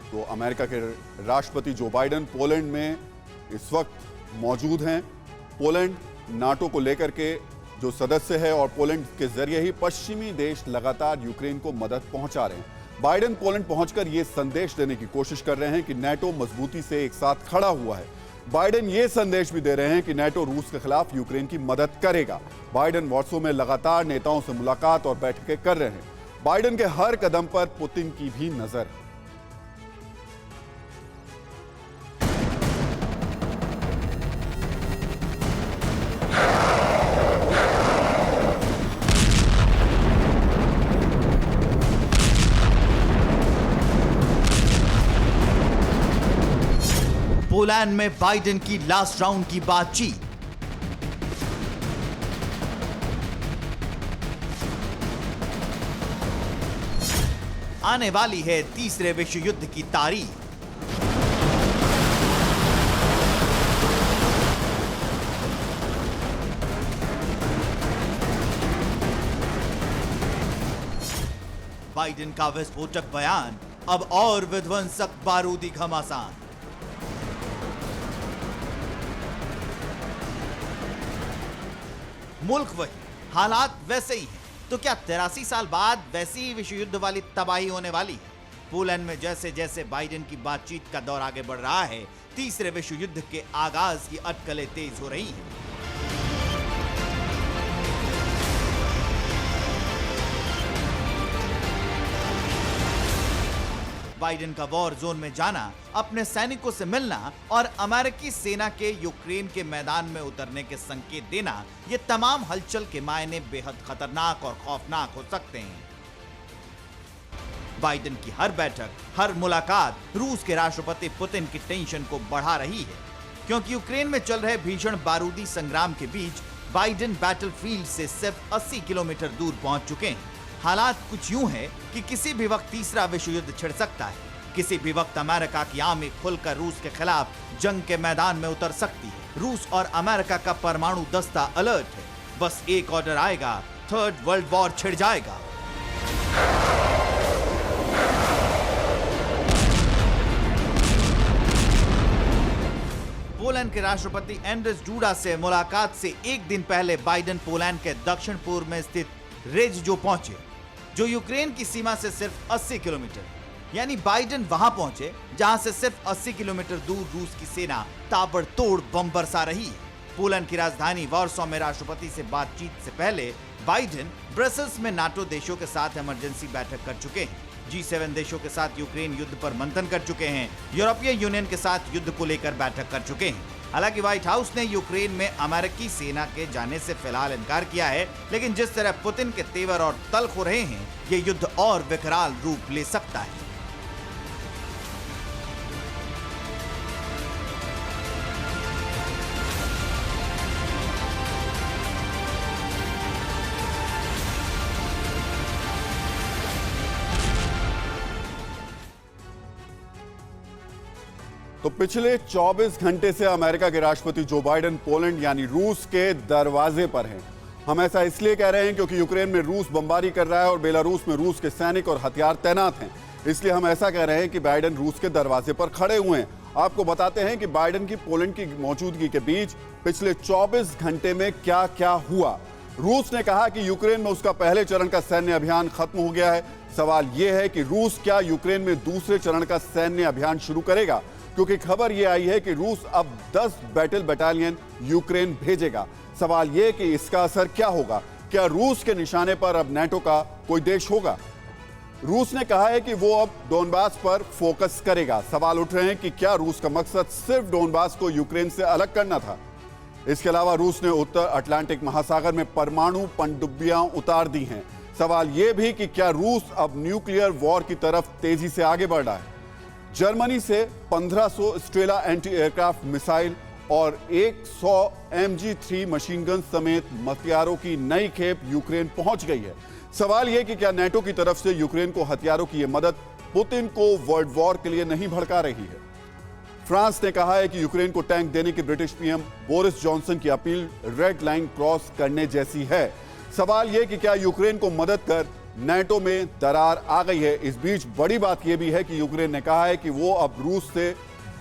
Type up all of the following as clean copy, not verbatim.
तो अमेरिका के राष्ट्रपति जो बाइडेन पोलैंड में इस वक्त मौजूद हैं। पोलैंड नाटो को लेकर के जो सदस्य है और पोलैंड के जरिए ही पश्चिमी देश लगातार यूक्रेन को मदद पहुंचा रहे हैं। बाइडेन पोलैंड पहुंचकर यह संदेश देने की कोशिश कर रहे हैं कि नाटो मजबूती से एक साथ खड़ा हुआ है। बाइडेन ये संदेश भी दे रहे हैं कि नाटो रूस के खिलाफ यूक्रेन की मदद करेगा। बाइडेन वॉर्सो में लगातार नेताओं से मुलाकात और बैठकें कर रहे हैं। बाइडेन के हर कदम पर पुतिन की भी नजर है। पोलैंड में बाइडेन की लास्ट राउंड की बातचीत। आने वाली है तीसरे विश्व युद्ध की तारीख। बाइडेन का विस्फोटक बयान, अब और विध्वंसक बारूदी घमासान। मुल्क वही, हालात वैसे ही हैं। तो क्या 83 साल बाद वैसी ही विश्व युद्ध वाली तबाही होने वाली है? पोलैंड में जैसे जैसे बाइडेन की बातचीत का दौर आगे बढ़ रहा है, तीसरे विश्व युद्ध के आगाज की अटकलें तेज हो रही हैं। बाइडेन का वॉर जोन में जाना, अपने सैनिकों से मिलना और अमेरिकी सेना के यूक्रेन के मैदान में उतरने के संकेत देना, ये तमाम हलचल के मायने बेहद खतरनाक और खौफनाक हो सकते हैं। बाइडेन की हर बैठक, हर मुलाकात रूस के राष्ट्रपति पुतिन की टेंशन को बढ़ा रही है, क्योंकि यूक्रेन में चल रहे भीषण बारूदी संग्राम के बीच बाइडेन बैटलफील्ड से सिर्फ 80 किलोमीटर दूर पहुंच चुके हैं। हालात कुछ यूं है कि किसी भी वक्त तीसरा विश्व युद्ध छिड़ सकता है। किसी भी वक्त अमेरिका की आर्मी खुलकर रूस के खिलाफ जंग के मैदान में उतर सकती है। रूस और अमेरिका का परमाणु दस्ता अलर्ट है। बस एक ऑर्डर आएगा, थर्ड वर्ल्ड वॉर छिड़ जाएगा। पोलैंड के राष्ट्रपति एंड्रेस डूडा से मुलाकात से एक दिन पहले बाइडेन पोलैंड के दक्षिण पूर्व में स्थित रेजजो पहुंचे, जो यूक्रेन की सीमा से सिर्फ 80 किलोमीटर, यानी बाइडेन वहां पहुंचे जहां से सिर्फ 80 किलोमीटर दूर रूस की सेना ताबड़तोड़ बम बरसा रही है। पोलैंड की राजधानी वॉर्सो में राष्ट्रपति से बातचीत से पहले बाइडेन ब्रसेल्स में नाटो देशों के साथ इमरजेंसी बैठक कर चुके हैं। G7 देशों के साथ यूक्रेन युद्ध पर मंथन कर चुके हैं। यूरोपीय यूनियन के साथ युद्ध को लेकर बैठक कर चुके हैं। हालांकि व्हाइट हाउस ने यूक्रेन में अमेरिकी सेना के जाने से फिलहाल इनकार किया है, लेकिन जिस तरह पुतिन के तेवर और तल्ख हो रहे हैं, ये युद्ध और विकराल रूप ले सकता है। तो पिछले 24 घंटे से अमेरिका के राष्ट्रपति जो बाइडेन पोलैंड यानी रूस के दरवाजे पर हैं। हम ऐसा इसलिए कह रहे हैं क्योंकि यूक्रेन में रूस बमबारी कर रहा है और बेलारूस में रूस के सैनिक और हथियार तैनात हैं। इसलिए हम ऐसा कह रहे हैं कि बाइडेन रूस के दरवाजे पर खड़े हुए हैं। आपको बताते हैं कि बाइडेन की पोलैंड की मौजूदगी के बीच पिछले 24 घंटे में क्या क्या हुआ। रूस ने कहा कि यूक्रेन में उसका पहले चरण का सैन्य अभियान खत्म हो गया है। सवाल यह है कि रूस क्या यूक्रेन में दूसरे चरण का सैन्य अभियान शुरू करेगा, क्योंकि खबर यह आई है कि रूस अब 10 बैटल बटालियन यूक्रेन भेजेगा। सवाल यह कि इसका असर क्या होगा। क्या रूस के निशाने पर अब नाटो का कोई देश होगा? रूस ने कहा है कि वो अब डोनबास पर फोकस करेगा। सवाल उठ रहे हैं कि क्या रूस का मकसद सिर्फ डोनबास को यूक्रेन से अलग करना था? इसके अलावा रूस ने उत्तर अटलांटिक महासागर में परमाणु पनडुब्बियां उतार दी हैं। सवाल यह भी कि क्या रूस अब न्यूक्लियर वॉर की तरफ तेजी से आगे बढ़ रहा है? जर्मनी से 1500 स्ट्रेला एंटी एयरक्राफ्ट मिसाइल और 100 MG3 मशीन गन समेत हथियारों की नई खेप यूक्रेन पहुंच गई है। सवाल यह कि क्या नाटो की तरफ से यूक्रेन को हथियारों की यह मदद पुतिन को वर्ल्ड वॉर के लिए नहीं भड़का रही है? फ्रांस ने कहा है कि यूक्रेन को टैंक देने की ब्रिटिश पीएम बोरिस जॉनसन की अपील रेड लाइन क्रॉस करने जैसी है। सवाल यह कि क्या यूक्रेन को मदद कर नेटो में दरार आ गई है। इस बीच बड़ी बात यह भी है कि यूक्रेन ने कहा है कि वो अब रूस से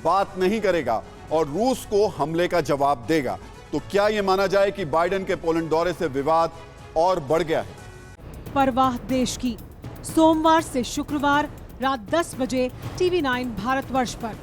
बात नहीं करेगा और रूस को हमले का जवाब देगा। तो क्या यह माना जाए कि बाइडेन के पोलैंड दौरे से विवाद और बढ़ गया है? परवाह देश की, सोमवार से शुक्रवार रात 10 बजे TV9 भारतवर्ष पर।